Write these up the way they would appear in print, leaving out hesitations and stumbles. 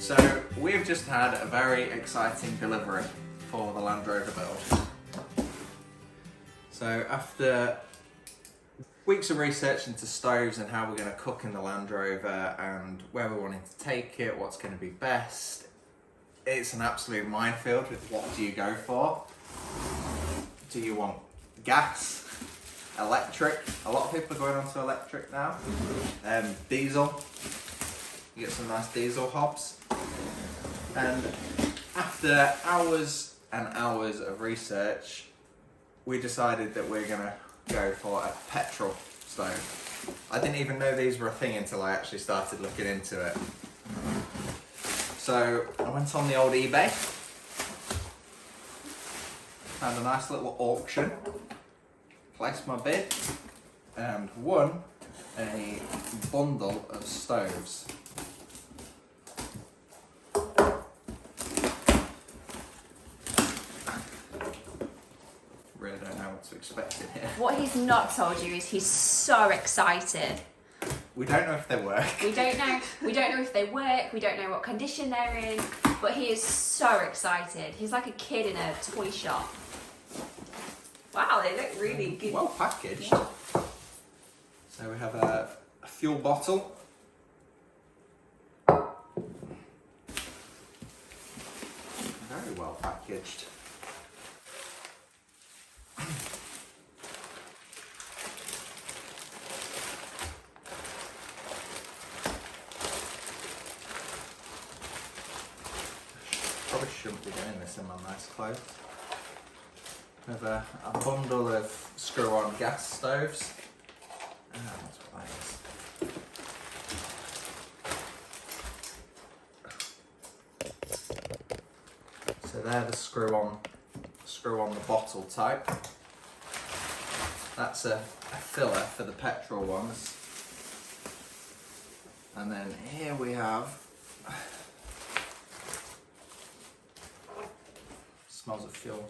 So we've just had a very exciting delivery for the Land Rover build. So after weeks of research into stoves and how we're going to cook in the Land Rover and where we're wanting to take it, what's going to be best, it's an absolute minefield with what do you go for. Do you want gas, electric? A lot of people are going on to electric now. Diesel. You get some nice diesel hobs. And after hours and hours of research, we decided that we're gonna go for a petrol stove. I didn't even know these were a thing until I actually started looking into it. So I went on the old eBay, found a nice little auction, placed my bid, and won a bundle of stoves. Really don't know what to expect in here. What he's not told you is he's so excited. We don't know if they work. We don't know if they work, we don't know what condition they're in, but he is so excited. He's like a kid in a toy shop. Wow, they look really good. Well packaged. Yeah. So we have a fuel bottle. Very well packaged. Probably shouldn't be doing this in my nice clothes. We have a bundle of screw-on gas stoves. That's what that is. So they're the screw-on the bottle type. That's a filler for the petrol ones. And then here we have, smells of fuel.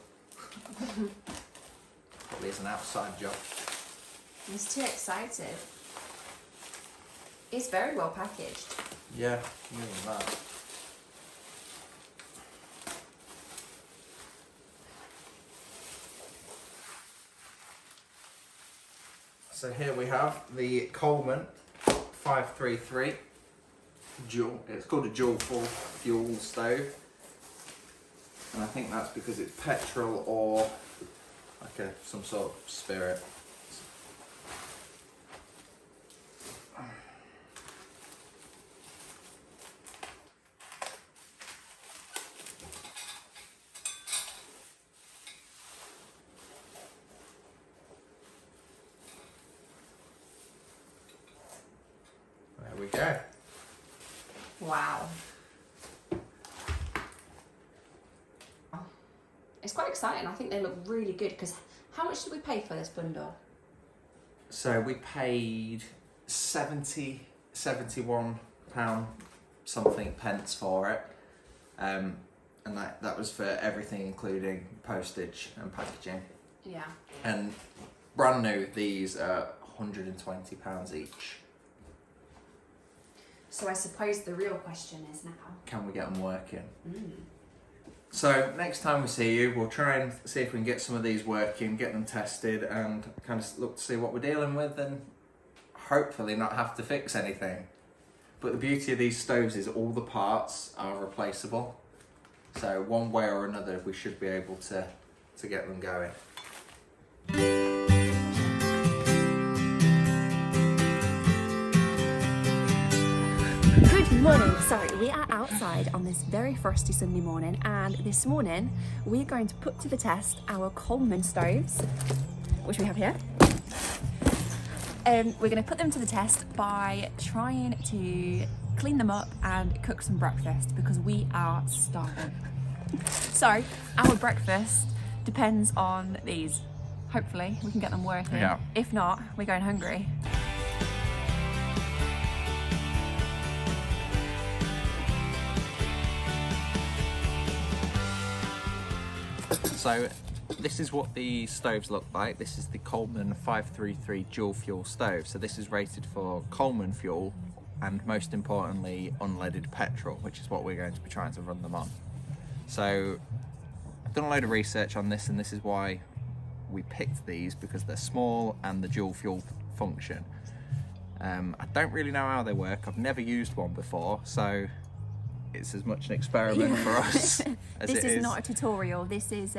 Probably is an outside job. He's too excited. It's very well packaged. Yeah, more than that. So here we have the Coleman 533 dual. It's called a dual fuel stove, and I think that's because it's petrol or like some sort of spirit. There we go. Wow. It's quite exciting. I think they look really good because how much did we pay for this bundle? So we paid 71 pound something pence for it, and that was for everything including postage and packaging. Yeah. And brand new, these are £120 each. So I suppose the real question is now, Can we get them working? So next time we see you, we'll try and see if we can get some of these working, get them tested, and kind of look to see what we're dealing with, and hopefully not have to fix anything. But the beauty of these stoves is all the parts are replaceable. So one way or another, we should be able to get them going. Good morning. So we are outside on this very frosty Sunday morning, and this morning we're going to put to the test our Coleman stoves, which we have here. We're going to put them to the test by trying to clean them up and cook some breakfast because we are starving. So our breakfast depends on these. Hopefully we can get them working. Yeah. If not, we're going hungry. So this is what the stoves look like. This is the Coleman 533 dual fuel stove. So this is rated for Coleman fuel and most importantly unleaded petrol, which is what we're going to be trying to run them on. So I've done a load of research on this, and this is why we picked these, because they're small and the dual fuel function. I don't really know how they work. I've never used one before, so it's as much an experiment for us as this it is. This is not a tutorial. This is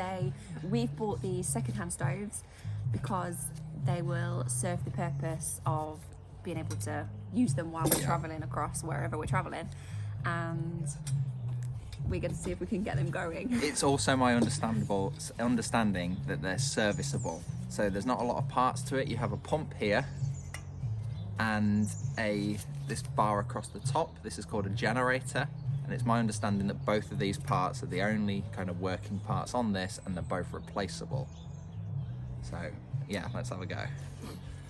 we've bought these secondhand stoves because they will serve the purpose of being able to use them while we're traveling across wherever we're traveling, and we're going to see if we can get them going. It's also my understanding that they're serviceable. So there's not a lot of parts to it. You have a pump here and this bar across the top. This is called a generator, and it's my understanding that both of these parts are the only kind of working parts on this, and they're both replaceable. So yeah, let's have a go.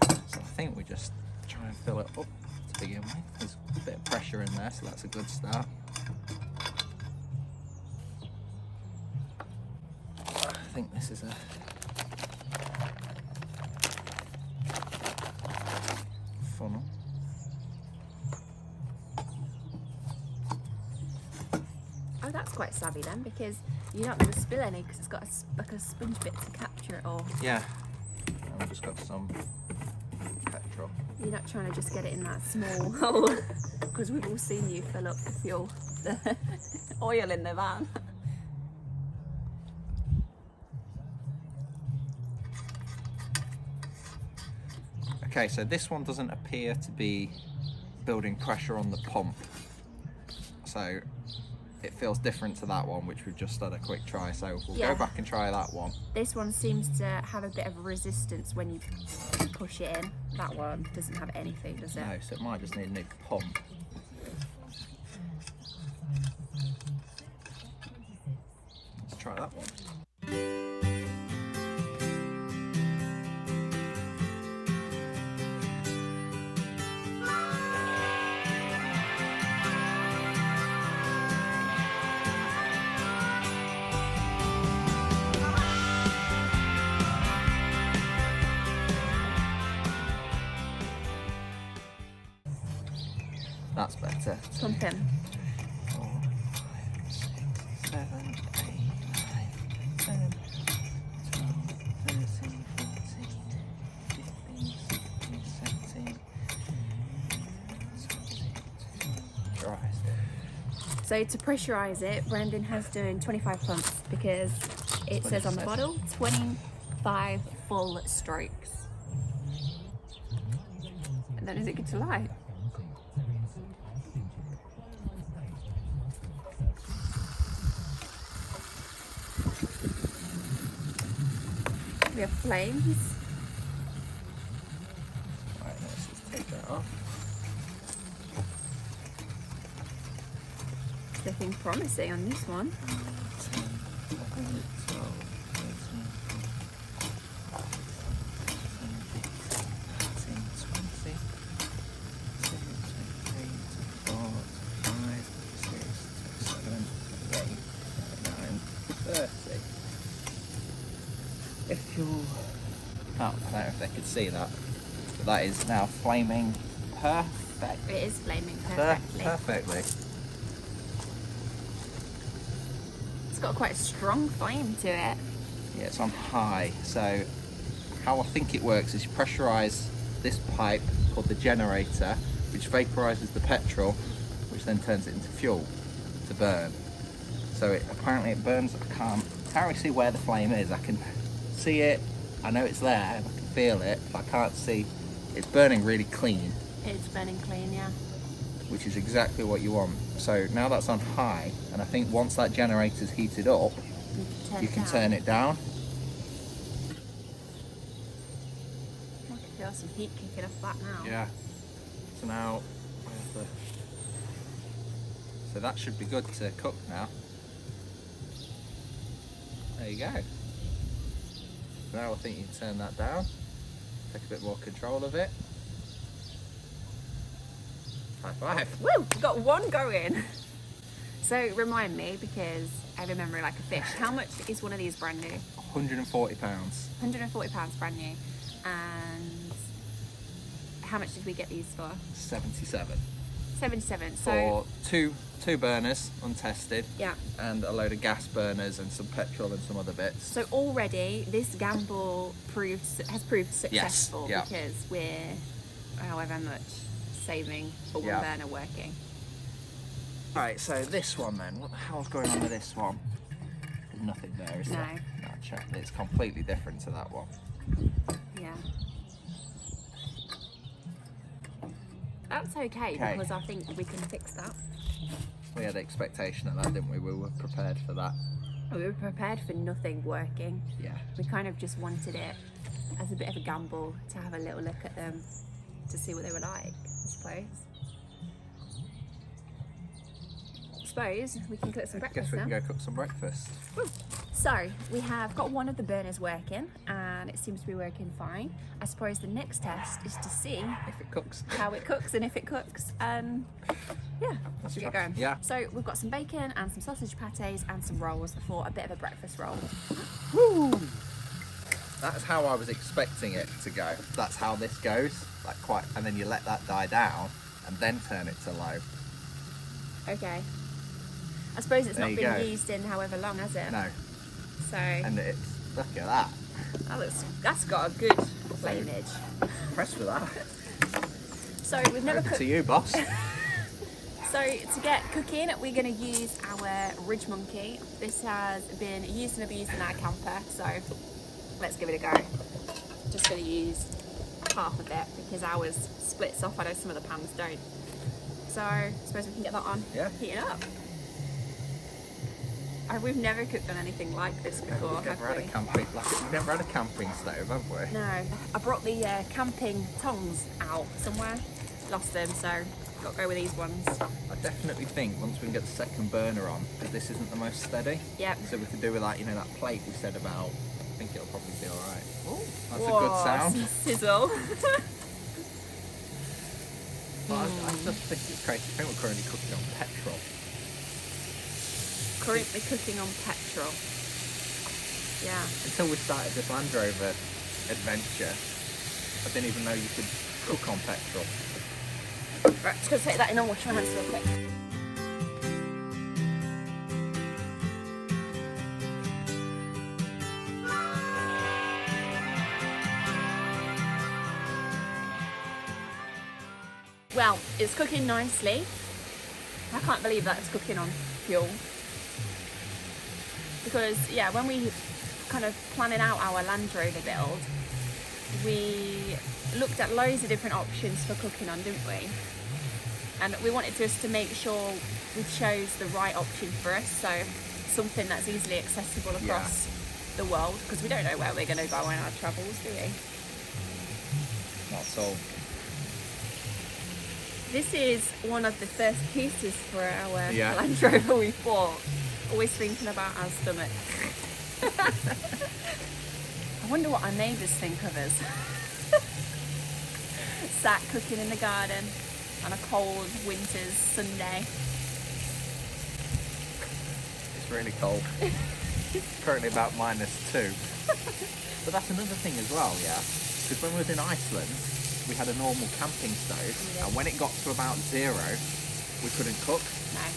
So I think we just try and fill it up to begin with. There's a bit of pressure in there, so that's a good start. I think this is a funnel. Oh, that's quite savvy then, because you're not going to spill any because it's got like a sponge bit to capture it all. Yeah, and we've just got some petrol. You're not trying to just get it in that small hole, because we've all seen you fill up the oil in the van. Okay, so this one doesn't appear to be building pressure on the pump, so it feels different to that one, which we've just had a quick try. So we'll go back and try that one. This one seems to have a bit of resistance when you push it in. That one doesn't have anything, does it? No, so it might just need a new pump. Let's try that one. That's better. Pumping. 4, 5, 6, 7, 8, 9, 10, 12, 13, 14, 15, 16, 17, 20. Right. So to pressurise it, Brendan has done 25 pumps because it says on the bottle 25 full strokes. And then is it good to light? We have flames. Right, let's just take that off. It's looking promising on this one. 10, 11, 12, 13, 14, 15, 16, 17, 24, 25, 26, 27, 28, 29, 30. If you... Oh, I don't know if they could see that, but that is now flaming perfect. It is flaming perfectly. Perfectly. It's got quite a strong flame to it. Yeah, it's on high. So how I think it works is you pressurise this pipe called the generator, which vaporises the petrol, which then turns it into fuel to burn. So apparently it burns. I can't entirely see where the flame is. I can see it, I know it's there, I can feel it, but I can't see. It's burning really clean. It's burning clean, yeah. Which is exactly what you want. So now that's on high, and I think once that generator's heated up, you can turn it down. I can feel some heat kicking off that now. Yeah. So now, so that should be good to cook now. There you go. Now I think you can turn that down, take a bit more control of it. High five. Woo! We've got one going. So remind me, because I have a memory like a fish. How much is one of these brand new? £140. £140 brand new. And how much did we get these for? 77. 77. So for two burners, untested, yeah. and a load of gas burners and some petrol and some other bits. So already this gamble has proved successful, yeah. because we're however much saving for one burner working. Right, so this one then, what the hell's going on with this one? There's nothing there, is there? No, check. It's completely different to that one. Yeah. That's okay, because I think we can fix that. We had expectation of that, didn't we? We were prepared for that. We were prepared for nothing working. Yeah. We kind of just wanted it as a bit of a gamble to have a little look at them to see what they were like, I suppose. We can cook some breakfast. Guess we now. can go cook some breakfast. Woo. So we have got one of the burners working and it seems to be working fine. I suppose the next test is to see If it cooks. how it cooks, and if it cooks, yeah, let's get going. Yeah. So we've got some bacon and some sausage pates and some rolls for a bit of a breakfast roll. Woo! That's how I was expecting it to go. That's how this goes, like quite, and then you let that die down and then turn it to low. Okay. I suppose it's There not you been go. used in however long, has it? No, So and it's, look at that. that's got a good flameage. Impressed with that. So we've never Over cooked. to you, boss. So to get cooking, we're going to use our Ridge Monkey. This has been used and abused in our camper, so let's give it a go. Just going to use half of it because ours splits off. I know some of the pans don't. So I suppose we can get that on heating up. We've never cooked on anything like this before, We've never have had we? a camping, we've never had a camping stove, have we? No. I brought the camping tongs out somewhere. Lost them, so got to go with these ones. I definitely think once we can get the second burner on, because this isn't the most steady. Yep. So we could do with that, you know, that plate we said about. I think it'll probably be all right. Oh, that's Whoa, a good sound. some sizzle. But I just think it's crazy. I think we're currently cooking on petrol. Currently cooking on petrol. Yeah. Until we started this Land Rover adventure, I didn't even know you could cook on petrol. Right, just go take that in and wash my hands real quick. Well, it's cooking nicely. I can't believe that it's cooking on fuel. Because, yeah, when we kind of planning out our Land Rover build, we looked at loads of different options for cooking on, didn't we? And we wanted just to make sure we chose the right option for us, so something that's easily accessible across the world, because we don't know where we're going to go on our travels, do we? That's all. This is one of the first pieces for our Land Yeah. Rover we bought. Always thinking about our stomach. I wonder what our neighbours think of us. Sat cooking in the garden on a cold winter's Sunday. It's really cold. Currently about -2. But that's another thing as well, yeah? Because when we was in Iceland, we had a normal camping stove, and when it got to about 0, we couldn't cook. No.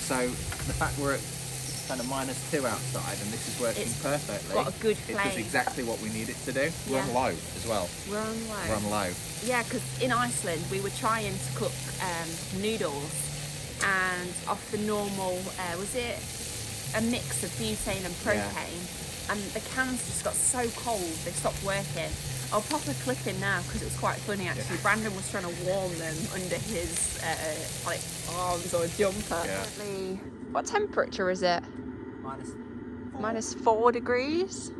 So the fact we're at kind of -2 outside and this is working perfectly. Got a good It flame. does exactly what we need it to do. We're on Yeah. low as well. We're on low. We're on low. Yeah, because in Iceland we were trying to cook noodles, and off the normal, was it a mix of butane and propane? And the cans just got so cold they stopped working. I'll pop a clip in now because it was quite funny actually. Brandon was trying to warm them under his like arms or jumper. Yeah. What temperature is it? -4 degrees.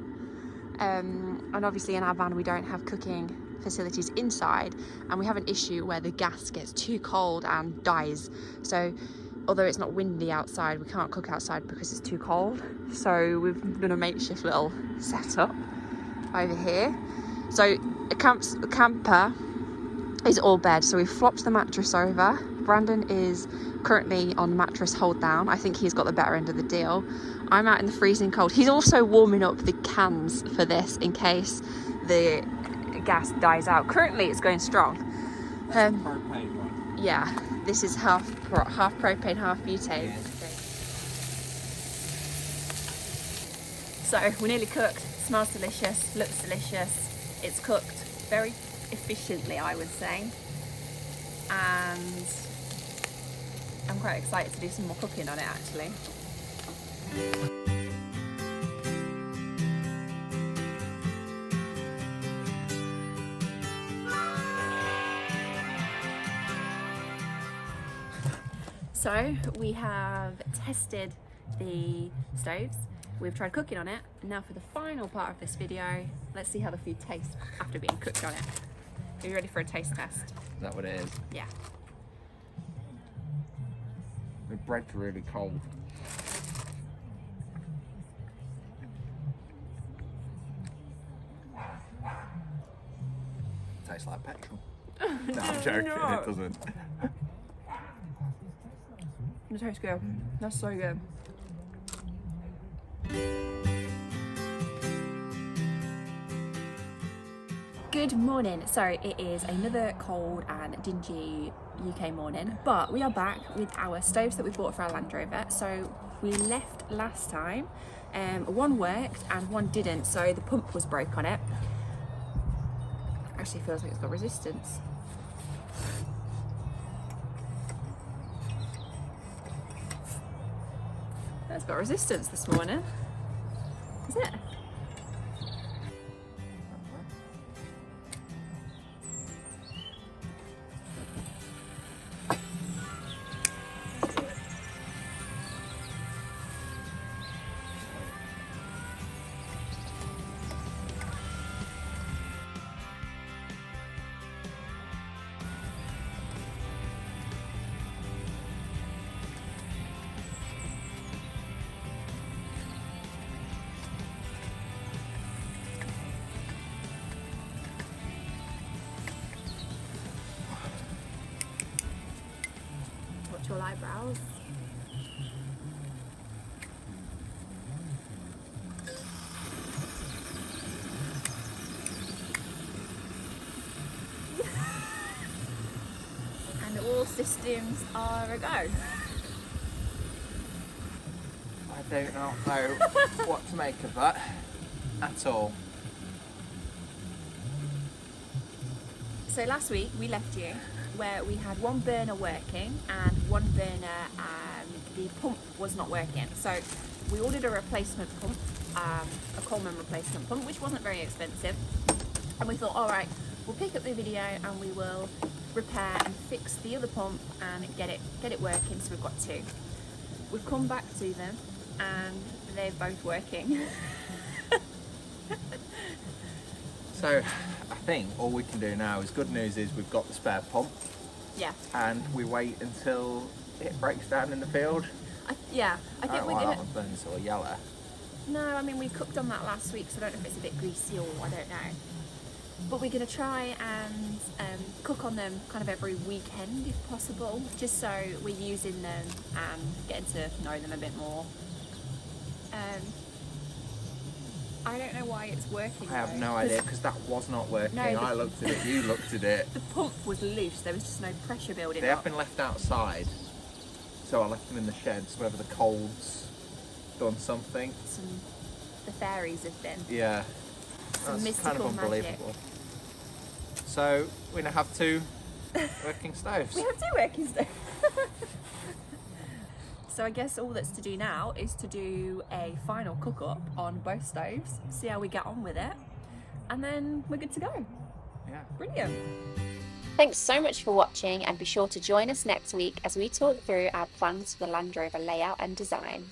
And obviously in our van we don't have cooking facilities inside, and we have an issue where the gas gets too cold and dies. So although it's not windy outside, we can't cook outside because it's too cold. So we've done a makeshift little setup over here. So the camper is all bed, so we've flopped the mattress over. Brandon is currently on mattress hold down. I think he's got the better end of the deal. I'm out in the freezing cold. He's also warming up the cans for this in case the gas dies out. Currently it's going strong. Propane one. yeah, this is half propane, half butane. Yeah. So we're nearly cooked. Smells delicious, looks delicious. It's cooked very efficiently, I would say. And I'm quite excited to do some more cooking on it actually. So we have tested the stoves, we've tried cooking on it, and now for the final part of this video, let's see how the food tastes after being cooked on it. Are you ready for a taste test? Is that what it is? Yeah. The bread's really cold. Tastes like petrol. No, I'm joking, No. It doesn't. It tastes good. That's so good. Good morning. So it is another cold and dingy UK morning, but we are back with our stoves that we bought for our Land Rover. So we left last time, one worked and one didn't, so the pump was broke on it. Actually feels like it's got resistance. It's got resistance this morning. Is it? Watch your eyebrows. And all systems are a go. I do not know what to make of that at all. So last week we left you where we had one burner working and one burner the pump was not working. So we ordered a replacement pump, a Coleman replacement pump, which wasn't very expensive. And we thought, all right, we'll pick up the video and we will repair and fix the other pump and get it working. So we've got two. We've come back to them and they're both working. So I think all we can do now is, good news is we've got the spare pump, Yeah. and we wait until it breaks down in the field. I think I don't we're know why gonna. that one's burning sort of yellow. No, I mean we cooked on that last week, so I don't know if it's a bit greasy or I don't know. But we're gonna try and cook on them kind of every weekend if possible, just so we're using them and getting to know them a bit more. I don't know why it's working. I have though, no idea, because that was not working. No, I looked at it, you looked at it. The pump was loose, there was just no pressure building They have up. been left outside, so I left them in the sheds, whether the cold's done something. The fairies have been. Yeah, Some that's kind of mystical magic. unbelievable. So we now have two working stoves. We have two working stoves. So I guess all that's to do now is to do a final cook up on both stoves, see how we get on with it, and then we're good to go. Yeah. Brilliant. Thanks so much for watching, and be sure to join us next week as we talk through our plans for the Land Rover layout and design.